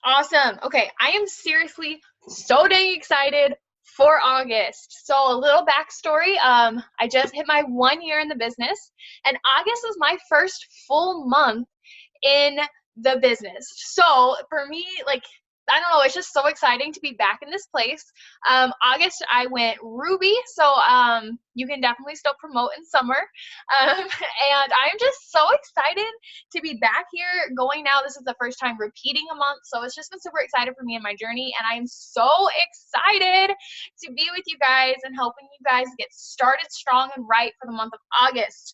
Awesome. Okay, I am seriously so dang excited for August. So a little backstory. I just hit my 1 year in the business, and August was my first full month in the business. So for me, like, I don't know, it's just so exciting to be back in this place. August, I went Ruby, so you can definitely still promote in summer. And I'm just so excited to be back here going now. This is the first time repeating a month, so it's just been super excited for me in my journey, and I'm so excited to be with you guys and helping you guys get started strong and right for the month of August.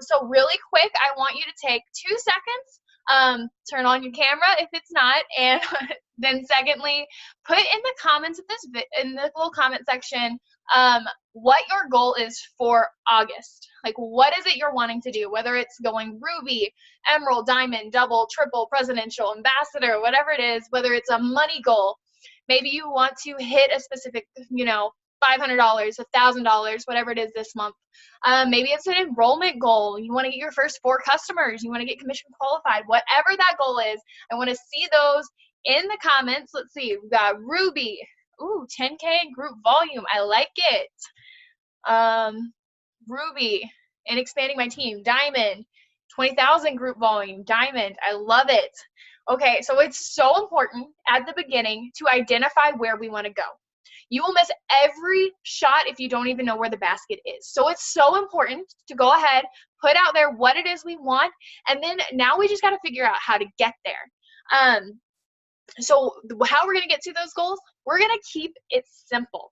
So really quick, I want you to take 2 seconds, turn on your camera if it's not, and then secondly, put in the comments of this in the little comment section what your goal is for August. Like, what is it you're wanting to do? Whether it's going Ruby, Emerald, Diamond, Double, Triple, Presidential, Ambassador, whatever it is, whether it's a money goal, maybe you want to hit a specific, $500, $1,000, whatever it is this month. Maybe it's an enrollment goal. You want to get your first 4 customers. You want to get commission qualified. Whatever that goal is, I want to see those in the comments. Let's see. We've got Ruby. Ooh, 10K group volume. I like it. Ruby and expanding my team. Diamond, 20,000 group volume. Diamond. I love it. Okay, so it's so important at the beginning to identify where we want to go. You will miss every shot if you don't even know where the basket is. So it's so important to go ahead, put out there what it is we want, and then now we just got to figure out how to get there. So how we're going to get to those goals, we're going to keep it simple.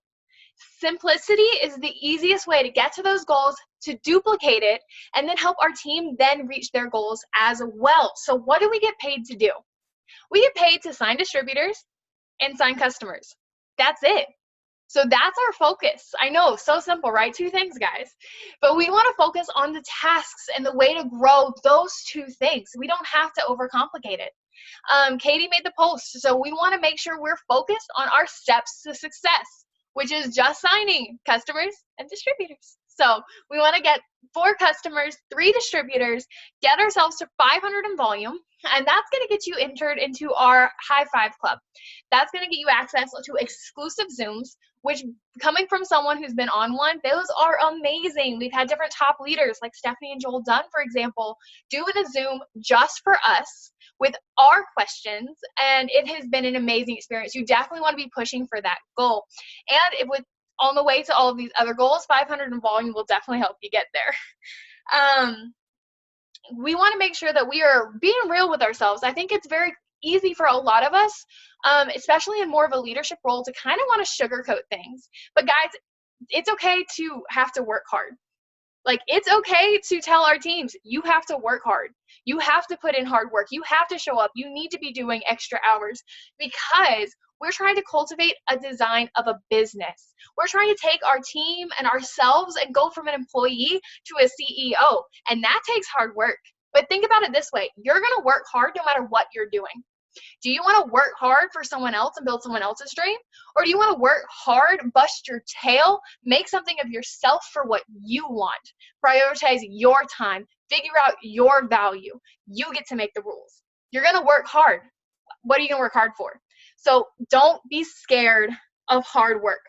Simplicity is the easiest way to get to those goals, to duplicate it, and then help our team then reach their goals as well. So what do we get paid to do? We get paid to sign distributors and sign customers. That's it. So that's our focus. I know, so simple, right? 2 things, guys. But we want to focus on the tasks and the way to grow those 2 things. We don't have to overcomplicate it. Katie made the post, so we want to make sure we're focused on our steps to success, which is just signing customers and distributors. So we want to get 4 customers, 3 distributors, get ourselves to 500 in volume, and that's going to get you entered into our High Five Club. That's going to get you access to exclusive Zooms, which, coming from someone who's been on one, those are amazing. We've had different top leaders like Stephanie and Joel Dunn, for example, doing a Zoom just for us with our questions, and it has been an amazing experience. You definitely want to be pushing for that goal. And it would, on the way to all of these other goals, 500 in volume will definitely help you get there. We want to make sure that we are being real with ourselves. I think it's very easy for a lot of us, especially in more of a leadership role, to kind of want to sugarcoat things. But guys, it's okay to have to work hard. Like, it's okay to tell our teams, you have to work hard. You have to put in hard work. You have to show up. You need to be doing extra hours, because we're trying to cultivate a design of a business. We're trying to take our team and ourselves and go from an employee to a CEO, and that takes hard work. But think about it this way. You're going to work hard no matter what you're doing. Do you want to work hard for someone else and build someone else's dream? Or do you want to work hard, bust your tail, make something of yourself for what you want? Prioritize your time, figure out your value. You get to make the rules. You're going to work hard. What are you going to work hard for? So don't be scared of hard work.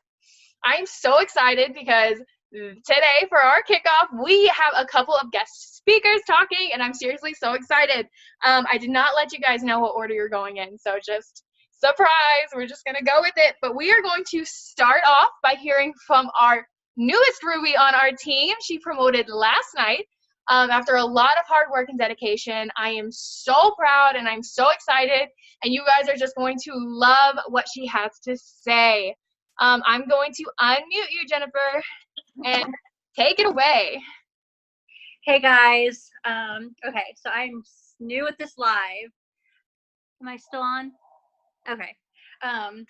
I'm so excited because today for our kickoff, we have a couple of guest speakers talking, and I'm seriously so excited. I did not let you guys know what order you're going in, so just surprise, we're just going to go with it. But we are going to start off by hearing from our newest Ruby on our team. She promoted last night after a lot of hard work and dedication. I am so proud and I'm so excited, and you guys are just going to love what she has to say. I'm going to unmute you, Jennifer, and take it away. Hey guys. Okay, so I'm new at this live. Am I still on? Okay. I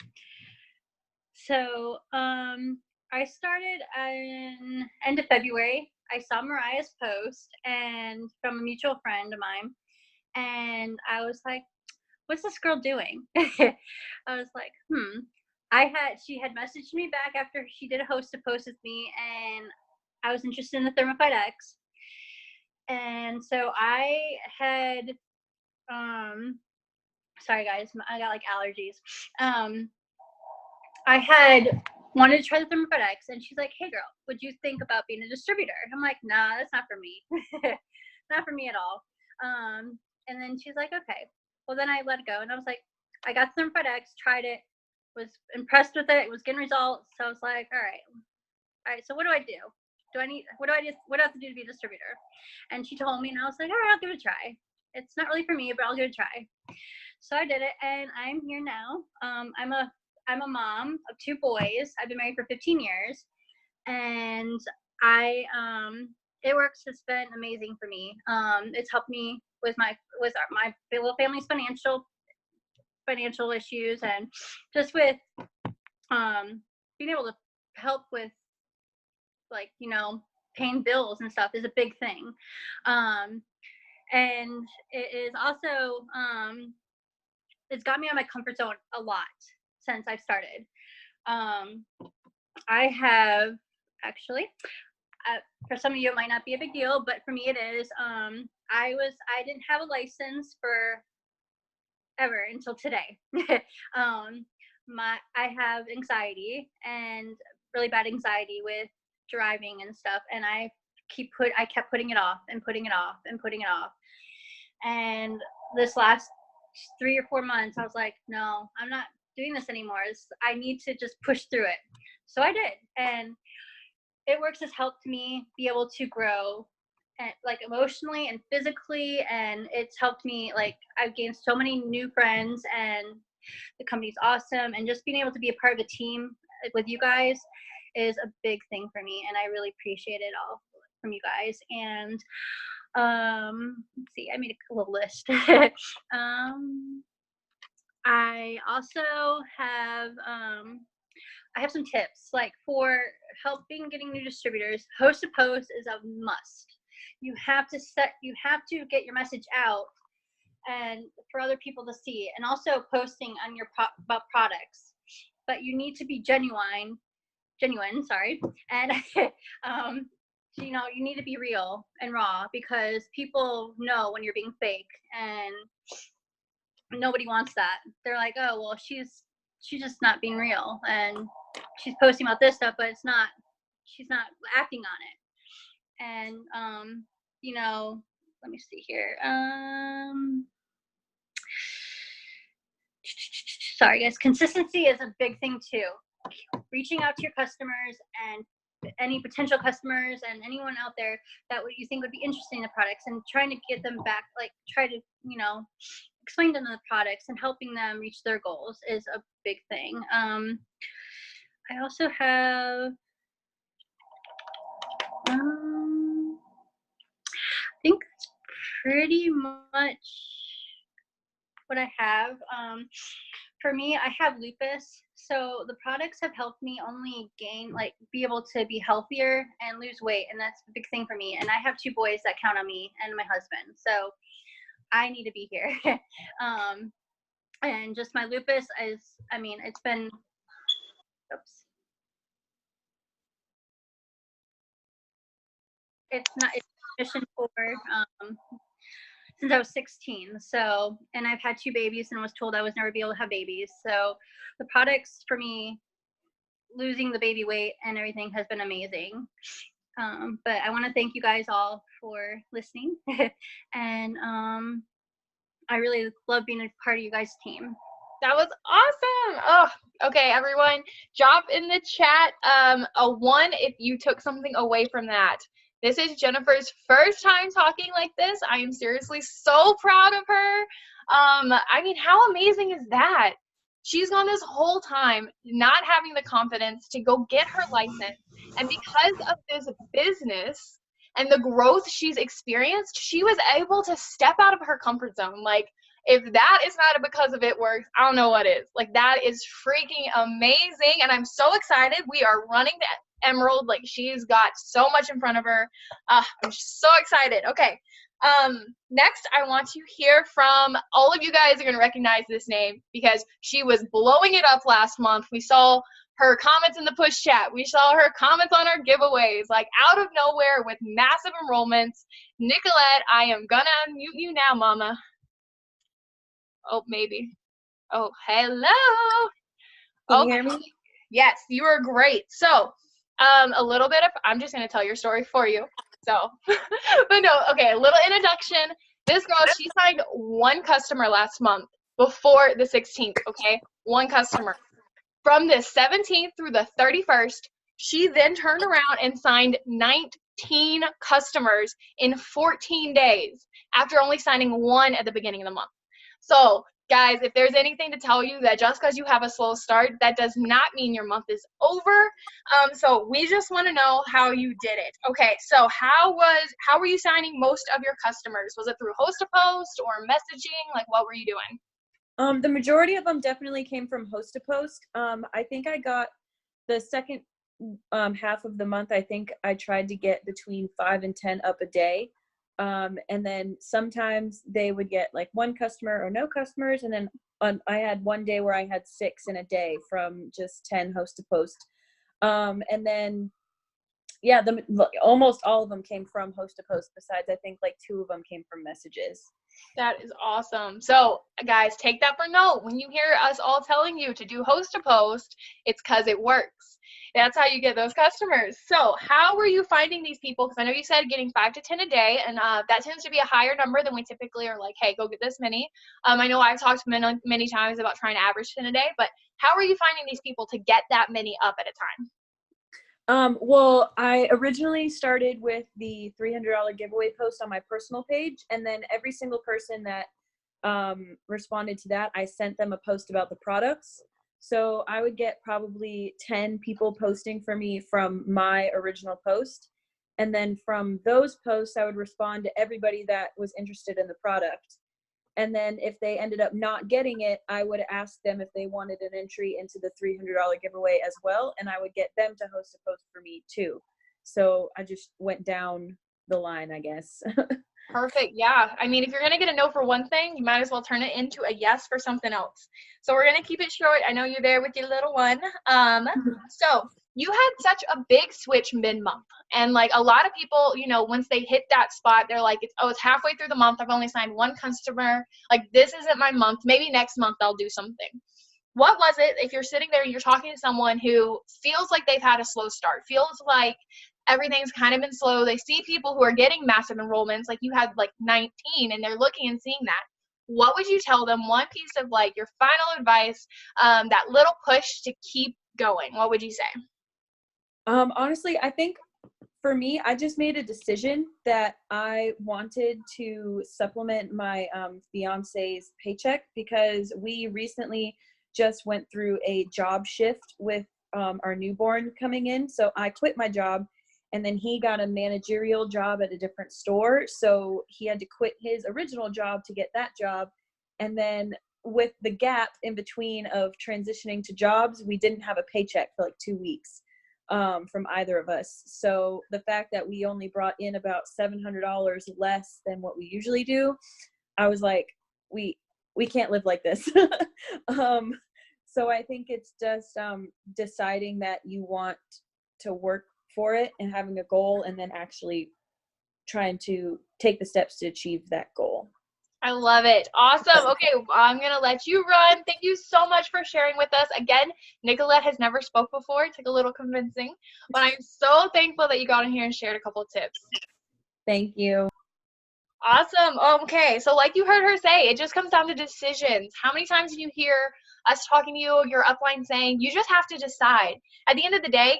started in end of February. I saw Mariah's post and from a mutual friend of mine, and I was like, what's this girl doing? I was like, she had messaged me back after she did a post with me, and I was interested in the Thermafite X. And so I had sorry guys, I got like allergies. I had wanted to try the Thermopod X, and she's like, "Hey girl, would you think about being a distributor?" I'm like, "Nah, that's not for me. Not for me at all." And then she's like, "Okay." Well, then I let it go, and I was like, I got the Thermopod X, tried it, was impressed with it, was getting results. So I was like, all right. So what do I do? What do I have to do to be a distributor? And she told me, and I was like, all right, I'll give it a try. It's not really for me, but I'll give it a try. So I did it, and I'm here now. I'm a mom of 2 boys. I've been married for 15 years, and It Works has been amazing for me. It's helped me with my little family's financial issues, and just with being able to help with, like, paying bills and stuff is a big thing. And it is also it's got me out of my comfort zone a lot since I've started. I have actually, for some of you it might not be a big deal, but for me it is. I didn't have a license for ever until today. I have anxiety, and really bad anxiety with driving and stuff, and I kept putting it off and putting it off and putting it off. And this last 3 or 4 months, I was like, no, I'm not doing this anymore. I need to just push through it. So I did, and It Works has helped me be able to grow, and like emotionally and physically, and it's helped me, like, I've gained so many new friends, and the company's awesome, and just being able to be a part of a team with you guys is a big thing for me, and I really appreciate it all from you guys. And let's see, I made a little list. I also have I have some tips, like, for helping getting new distributors. Host to post is a must. You have to get your message out and for other people to see, and also posting on your about products. But you need to be genuine, sorry, and you need to be real and raw, because people know when you're being fake, and nobody wants that. They're like, oh well, she's just not being real, and she's posting about this stuff, but she's not acting on it. And let me see here. Sorry guys, consistency is a big thing too. Reaching out to your customers and any potential customers and anyone out there that you think would be interested in the products, and trying to get them back, like, try to explain to them the products and helping them reach their goals is a big thing. I also have I think that's pretty much what I have. For me, I have lupus, so the products have helped me only be able to be healthier and lose weight, and that's a big thing for me. And I have 2 boys that count on me and my husband, so I need to be here. And just my lupus it's been, oops. It's mission for since I was 16. So, and I've had 2 babies and was told I was never be able to have babies. So the products for me, losing the baby weight and everything, has been amazing. But I want to thank you guys all for listening. And I really love being a part of you guys' team. That was awesome. Oh, okay, everyone, drop in the chat a 1 if you took something away from that. This is Jennifer's first time talking like this. I am seriously so proud of her. How amazing is that? She's gone this whole time not having the confidence to go get her license. And because of this business and the growth she's experienced, she was able to step out of her comfort zone. Like, if that is not because of It Works, I don't know what is. Like, that is freaking amazing. And I'm so excited. We are running to Emerald. Like, she's got so much in front of her. I'm just so excited. Okay. Next, I want to hear from all of you guys are going to recognize this name because she was blowing it up last month. We saw her comments in the push chat. We saw her comments on our giveaways, like out of nowhere with massive enrollments. Nicolette, I am going to unmute you now, mama. Oh, maybe. Oh, hello. Can you Okay. hear me? Yes, you are great. So, a little bit of, I'm just going to tell your story for you. So, but no, okay, a little introduction. This girl, she signed one customer last month before the 16th, okay? One customer. From the 17th through the 31st, she then turned around and signed 19 customers in 14 days after only signing one at the beginning of the month. So, guys, if there's anything to tell you that just because you have a slow start, that does not mean your month is over. So we just want to know how you did it. Okay, so how were you signing most of your customers? Was it through host to post or messaging? Like, what were you doing? The majority of them definitely came from host to post. I think I got the second half of the month. I think I tried to get between 5 and 10 up a day. And then sometimes they would get like one customer or no customers. And then I had one day where I had 6 in a day from just 10 host to post. And then, yeah, almost all of them came from host to post. Besides, I think like 2 of them came from messages. That is awesome. So, guys, take that for note. When you hear us all telling you to do host to post, it's because it works. That's how you get those customers. So, how were you finding these people? Because I know you said getting 5 to 10 a day, and that tends to be a higher number than we typically are like, hey, go get this many. I know I've talked many times about trying to average 10 a day, but how are you finding these people to get that many up at a time? Well, I originally started with the $300 giveaway post on my personal page, and then every single person that responded to that, I sent them a post about the products. So I would get probably 10 people posting for me from my original post. And then from those posts, I would respond to everybody that was interested in the product. And then if they ended up not getting it, I would ask them if they wanted an entry into the $300 giveaway as well. And I would get them to host a post for me too. So I just went down the line, I guess. Perfect. Yeah. I mean, if you're going to get a no for one thing, you might as well turn it into a yes for something else. So we're going to keep it short. I know you're there with your little one. So you had such a big switch mid-month. And like a lot of people, once they hit that spot, they're like, it's halfway through the month. I've only signed one customer. Like, this isn't my month. Maybe next month I'll do something. What was it, if you're sitting there and you're talking to someone who feels like they've had a slow start, feels like everything's kind of been slow, they see people who are getting massive enrollments, like you had like 19, and they're looking and seeing that, what would you tell them, one piece of like your final advice, that little push to keep going? What would you say? Honestly, I think for me, I just made a decision that I wanted to supplement my fiance's paycheck, because we recently just went through a job shift with our newborn coming in. So I quit my job, and then he got a managerial job at a different store. So he had to quit his original job to get that job. And then with the gap in between of transitioning to jobs, we didn't have a paycheck for like 2 weeks from either of us. So the fact that we only brought in about $700 less than what we usually do, I was like, we can't live like this. So I think it's just deciding that you want to work for it and having a goal, and then actually trying to take the steps to achieve that goal. I love it. Awesome. Okay, I'm going to let you run. Thank you so much for sharing with us. Again, Nicolette has never spoke before. It took a little convincing, but I'm so thankful that you got in here and shared a couple of tips. Thank you. Awesome. Okay, so like you heard her say, it just comes down to decisions. How many times do you hear us talking to you, your upline saying, you just have to decide? At the end of the day,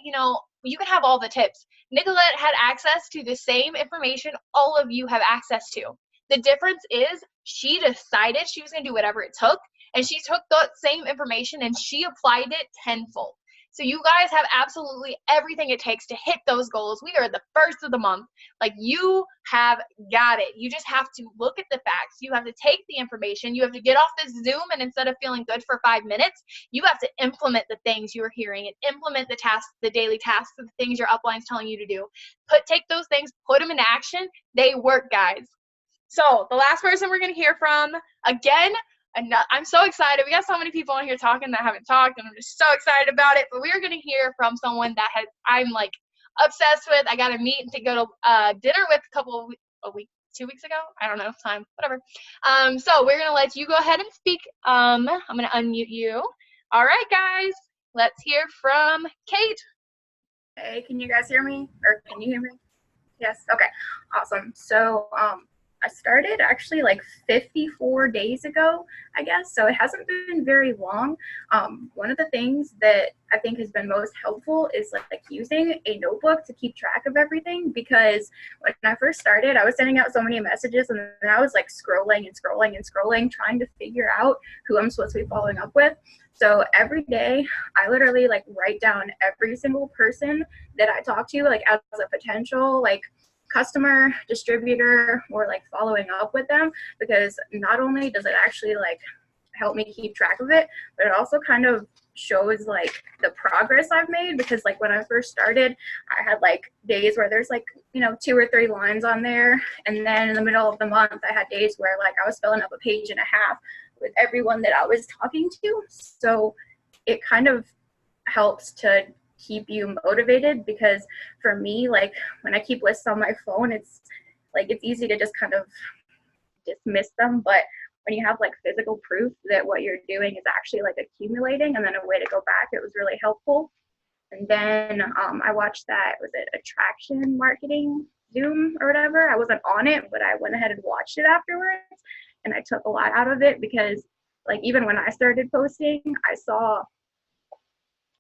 you can have all the tips. Nicolette had access to the same information all of you have access to. The difference is she decided she was going to do whatever it took, and she took that same information and she applied it tenfold. So you guys have absolutely everything it takes to hit those goals. We are the first of the month. Like, you have got it. You just have to look at the facts. You have to take the information. You have to get off this Zoom, and instead of feeling good for 5 minutes, you have to implement the things you're hearing and implement the tasks, the daily tasks, the things your upline's telling you to do. Take those things, put them into action. They work, guys. So the last person we're going to hear from, again, and I'm so excited. We got so many people on here talking that haven't talked, and I'm just so excited about it. But we are going to hear from someone that I'm like obsessed with. I got to meet to go to dinner with 2 weeks ago. I don't know, time, whatever. So we're going to let you go ahead and speak. I'm going to unmute you. All right, guys, let's hear from Kate. Hey, can you guys hear me? Or can you hear me? Yes? Okay, awesome. So I started actually like 54 days ago, I guess, so it hasn't been very long. One of the things that I think has been most helpful is like using a notebook to keep track of everything, because when I first started, I was sending out so many messages and then I was like scrolling and scrolling and scrolling, trying to figure out who I'm supposed to be following up with. So every day, I literally like write down every single person that I talk to, like as a potential like customer, distributor, or like following up with them, because not only does it actually like help me keep track of it, but it also kind of shows like the progress I've made, because like when I first started, I had like days where there's like, you know, 2 or 3 lines on there, and then in the middle of the month I had days where like I was filling up a page and a half with everyone that I was talking to. So it kind of helps to keep you motivated, because for me, like when I keep lists on my phone, it's like it's easy to just kind of dismiss them, but when you have like physical proof that what you're doing is actually like accumulating and then a way to go back, it was really helpful. And then I watched that, was it Attraction Marketing Zoom or whatever? I wasn't on it, but I went ahead and watched it afterwards, and I took a lot out of it, because like even when I started posting,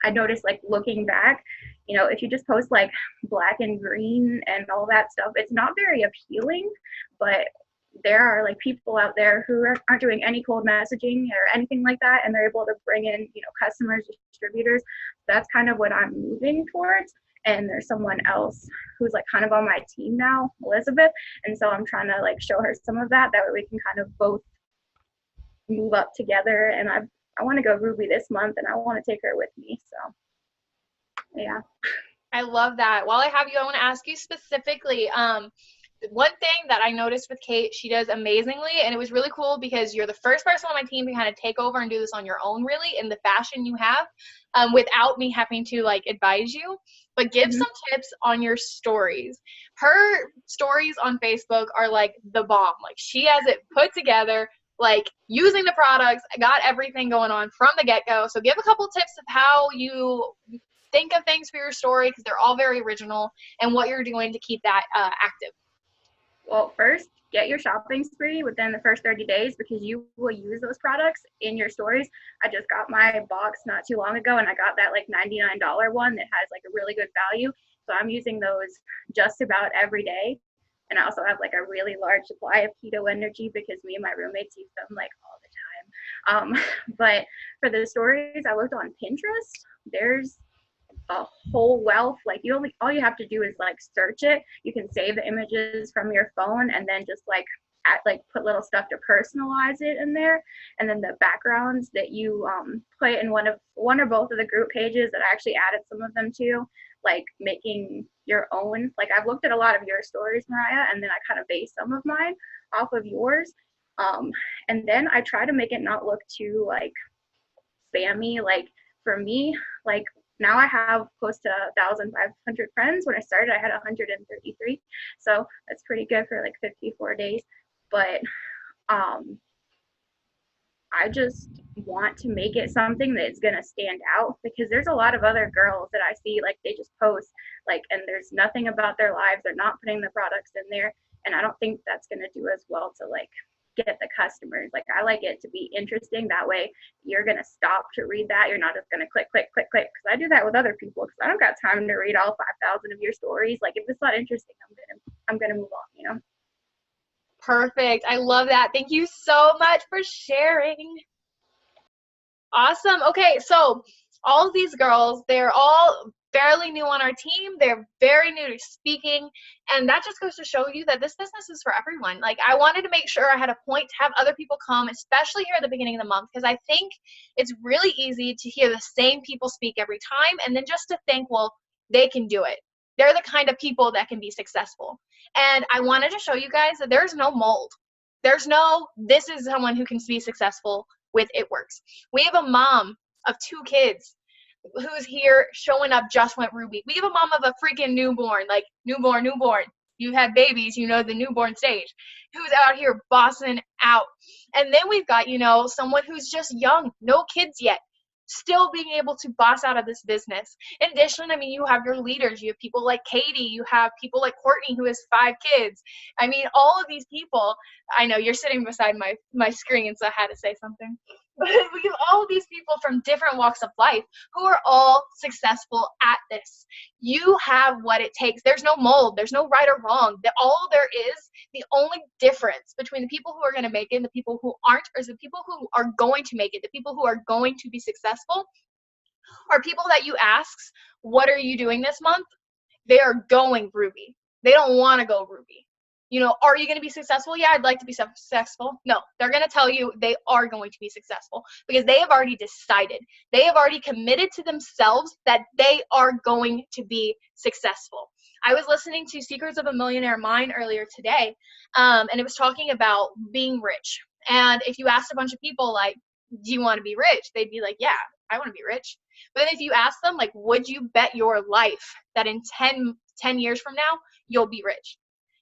I noticed like looking back, you know, if you just post like black and green and all that stuff, it's not very appealing, but there are like people out there who aren't doing any cold messaging or anything like that, and they're able to bring in, you know, customers, distributors. That's kind of what I'm moving towards. And there's someone else who's like kind of on my team now, Elizabeth, and so I'm trying to like show her some of that, that way we can kind of both move up together. And I want to go Ruby this month, and I want to take her with me. So, yeah. I love that. While I have you, I want to ask you specifically, one thing that I noticed with Kate, she does amazingly, and it was really cool because you're the first person on my team to kind of take over and do this on your own, really, in the fashion you have, without me having to like advise you. But give some tips on your stories. Her stories on Facebook are like the bomb. Like she has it put together, like using the products, got everything going on from the get-go. So give a couple tips of how you think of things for your story, because they're all very original, and what you're doing to keep that active. Well, first, get your shopping spree within the first 30 days, because you will use those products in your stories. I just got my box not too long ago, and I got that like $99 one that has like a really good value. So I'm using those just about every day. And I also have like a really large supply of Keto Energy, because me and my roommates use them like all the time. But for the stories, I looked on Pinterest. There's a whole wealth. Like all you have to do is like search it. You can save the images from your phone, and then just like put little stuff to personalize it in there. And then the backgrounds that you put in one or both of the group pages that I actually added some of them to, like making your own. Like I've looked at a lot of your stories, Mariah, and then I kind of base some of mine off of yours. And then I try to make it not look too like spammy. Like for me, like now I have close to 1,500 friends. When I started, I had 133. So that's pretty good for like 54 days. But I just want to make it something that's going to stand out, because there's a lot of other girls that I see, like they just post like, and there's nothing about their lives. They're not putting the products in there. And I don't think that's going to do as well to like get the customers. Like I like it to be interesting. That way you're going to stop to read that. You're not just going to click, click, click, click. Because I do that with other people, because I don't got time to read all 5,000 of your stories. Like if it's not interesting, I'm going to move on, you know? Perfect. I love that. Thank you so much for sharing. Awesome. Okay, so all of these girls, they're all fairly new on our team. They're very new to speaking, and that just goes to show you that this business is for everyone. Like I wanted to make sure I had a point to have other people come, especially here at the beginning of the month, because I think it's really easy to hear the same people speak every time, and then just to think, well, they can do it. They're the kind of people that can be successful. And I wanted to show you guys that there's no mold. There's no, this is someone who can be successful with It Works. We have a mom of 2 kids who's here showing up, just went Ruby. We have a mom of a freaking newborn, like newborn. You have babies, you know, the newborn stage, who's out here bossing out. And then we've got, you know, someone who's just young, no kids yet, still being able to boss out of this business. In addition, I mean, you have your leaders, you have people like Katie, you have people like Courtney who has 5 kids. I mean, all of these people, I know you're sitting beside my screen, so I had to say something. But we have all of these people from different walks of life who are all successful at this. You have what it takes. There's no mold. There's no right or wrong. All there is, the only difference between the people who are going to make it and the people who aren't, is the people who are going to make it, the people who are going to be successful, are people that you ask, what are you doing this month? They are going Ruby. They don't want to go Ruby. You know, are you going to be successful? Yeah, I'd like to be successful. No, they're going to tell you they are going to be successful because they have already decided. They have already committed to themselves that they are going to be successful. I was listening to Secrets of a Millionaire Mind earlier today, and it was talking about being rich. And if you asked a bunch of people, like, do you want to be rich? They'd be like, yeah, I want to be rich. But then if you ask them, like, would you bet your life that in 10 years from now, you'll be rich?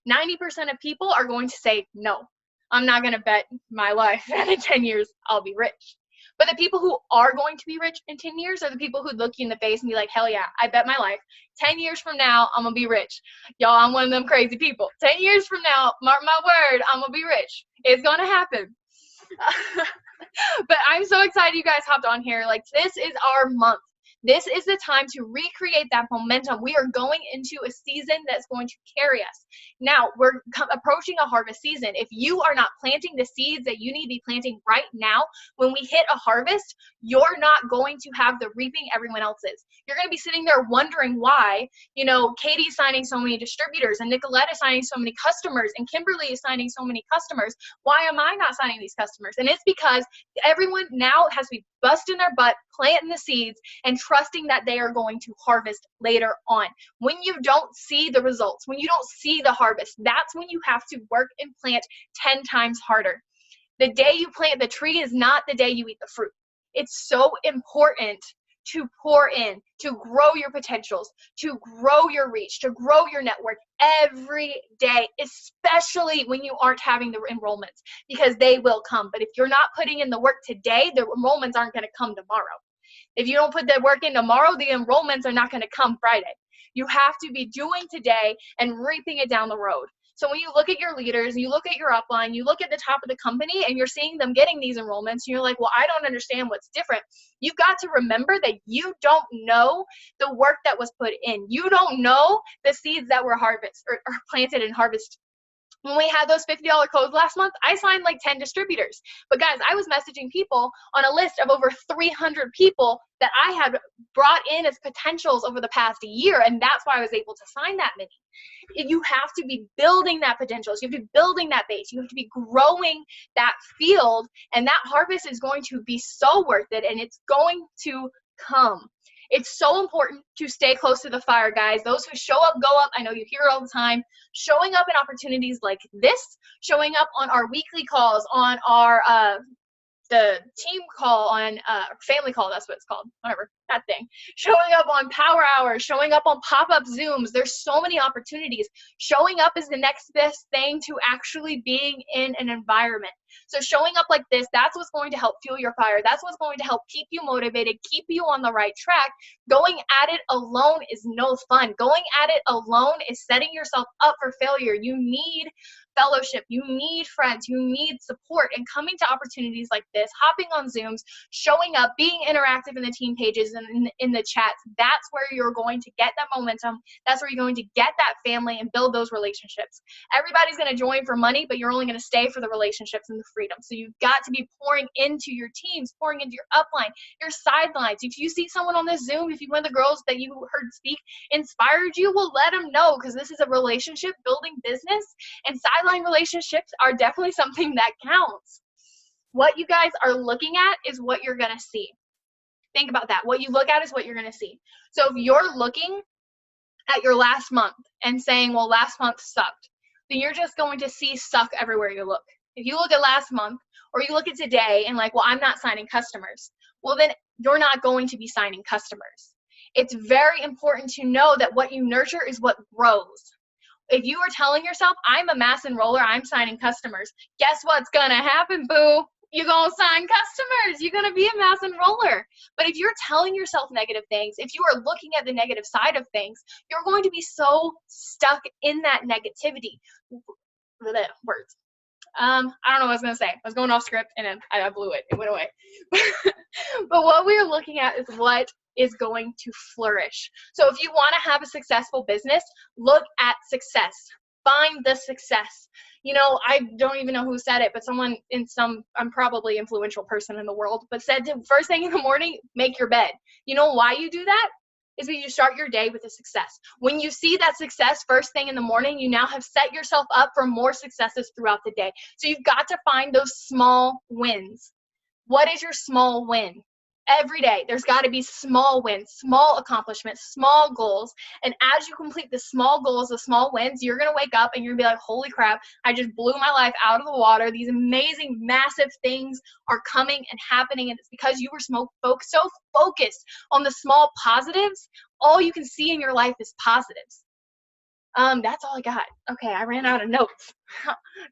90% of people are going to say, no, I'm not going to bet my life that in 10 years I'll be rich. But the people who are going to be rich in 10 years are the people who look you in the face and be like, hell yeah, I bet my life. 10 years from now, I'm going to be rich. Y'all, I'm one of them crazy people. 10 years from now, mark my word, I'm going to be rich. It's going to happen. But I'm so excited you guys hopped on here. Like, this is our month. This is the time to recreate that momentum. We are going into a season that's going to carry us. Now, we're approaching a harvest season. If you are not planting the seeds that you need to be planting right now, when we hit a harvest, you're not going to have the reaping everyone else is. You're going to be sitting there wondering why, you know, Katie's signing so many distributors and Nicolette is signing so many customers and Kimberly is signing so many customers. Why am I not signing these customers? And it's because everyone now has to be busting their butt, planting the seeds, and trusting that they are going to harvest later on. When you don't see the results, when you don't see the harvest, that's when you have to work and plant 10 times harder. The day you plant the tree is not the day you eat the fruit. It's so important to pour in, to grow your potentials, to grow your reach, to grow your network every day, especially when you aren't having the enrollments, because they will come. But if you're not putting in the work today, the enrollments aren't going to come tomorrow. If you don't put the work in tomorrow, the enrollments are not going to come Friday. You have to be doing today and reaping it down the road. So when you look at your leaders, you look at your upline, you look at the top of the company, and you're seeing them getting these enrollments, and you're like, well, I don't understand what's different. You've got to remember that you don't know the work that was put in. You don't know the seeds that were harvested or planted and harvested. When we had those $50 codes last month, I signed like 10 distributors. But guys, I was messaging people on a list of over 300 people that I had brought in as potentials over the past year, and that's why I was able to sign that many. You have to be building that potential. You have to be building that base. You have to be growing that field, and that harvest is going to be so worth it, and it's going to come. It's so important to stay close to the fire, guys. Those who show up, go up. I know you hear it all the time. Showing up in opportunities like this, showing up on our weekly calls, on our the team call, on family call, that's what it's called, whatever, that thing. Showing up on power hours, showing up on pop-up Zooms. There's so many opportunities. Showing up is the next best thing to actually being in an environment. So showing up like this, that's what's going to help fuel your fire. That's what's going to help keep you motivated, keep you on the right track. Going at it alone is no fun. Going at it alone is setting yourself up for failure. You need fellowship, you need friends, you need support, and coming to opportunities like this, hopping on Zooms, showing up, being interactive in the team pages and in the chats, that's where you're going to get that momentum. That's where you're going to get that family and build those relationships. Everybody's going to join for money, but you're only going to stay for the relationships and the freedom. So you've got to be pouring into your teams, pouring into your upline, your sidelines. If you see someone on this Zoom, if one of the girls that you heard speak inspired you, well, let them know, because this is a relationship building business, and sideline relationships are definitely something that counts. What you guys are looking at is what you're going to see. Think about that. What you look at is what you're going to see. So if you're looking at your last month and saying, well, last month sucked, then you're just going to see suck everywhere you look. If you look at last month, or you look at today and like, well, I'm not signing customers, well, then you're not going to be signing customers. It's very important to know that what you nurture is what grows. If you are telling yourself, I'm a mass enroller, I'm signing customers, guess what's going to happen, boo? You're going to sign customers. You're going to be a mass enroller. But if you're telling yourself negative things, if you are looking at the negative side of things, you're going to be so stuck in that negativity. Words. I don't know what I was going to say. I was going off script and then I blew it. It went away. But what we're looking at is what is going to flourish. So if you want to have a successful business, look at success. Find the success. You know, I don't even know who said it, but someone I'm probably influential person in the world, but said to first thing in the morning, make your bed. You know why you do that? Is because you start your day with a success. When you see that success first thing in the morning, you now have set yourself up for more successes throughout the day. So you've got to find those small wins. What is your small win? Every day, there's got to be small wins, small accomplishments, small goals. And as you complete the small goals, the small wins, you're going to wake up and you're going to be like, holy crap, I just blew my life out of the water. These amazing, massive things are coming and happening. And it's because you were so focused on the small positives, all you can see in your life is positives. That's all I got. Okay, I ran out of notes.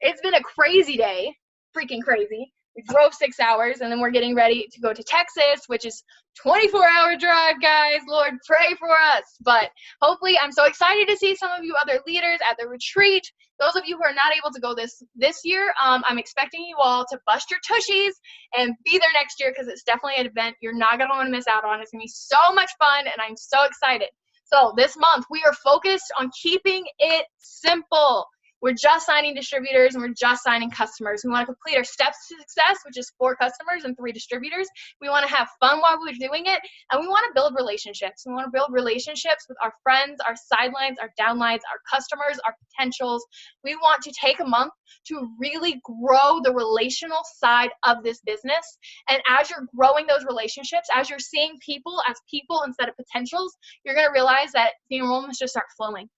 It's been a crazy day, freaking crazy. We drove 6 hours, and then we're getting ready to go to Texas, which is 24-hour drive, guys. Lord, pray for us. But hopefully, I'm so excited to see some of you other leaders at the retreat. Those of you who are not able to go this year, I'm expecting you all to bust your tushies and be there next year because it's definitely an event you're not going to want to miss out on. It's going to be so much fun, and I'm so excited. So this month, we are focused on keeping it simple. We're just signing distributors and we're just signing customers. We want to complete our steps to success, which is 4 customers and 3 distributors. We want to have fun while we're doing it, and we want to build relationships. We want to build relationships with our friends, our sidelines, our downlines, our customers, our potentials. We want to take a month to really grow the relational side of this business. And as you're growing those relationships, as you're seeing people as people instead of potentials, you're going to realize that the enrollments just start flowing.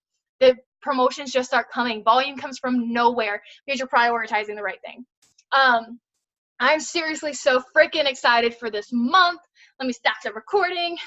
The promotions just start coming. Volume comes from nowhere because you're prioritizing the right thing. I'm seriously so freaking excited for this month. Let me stop the recording.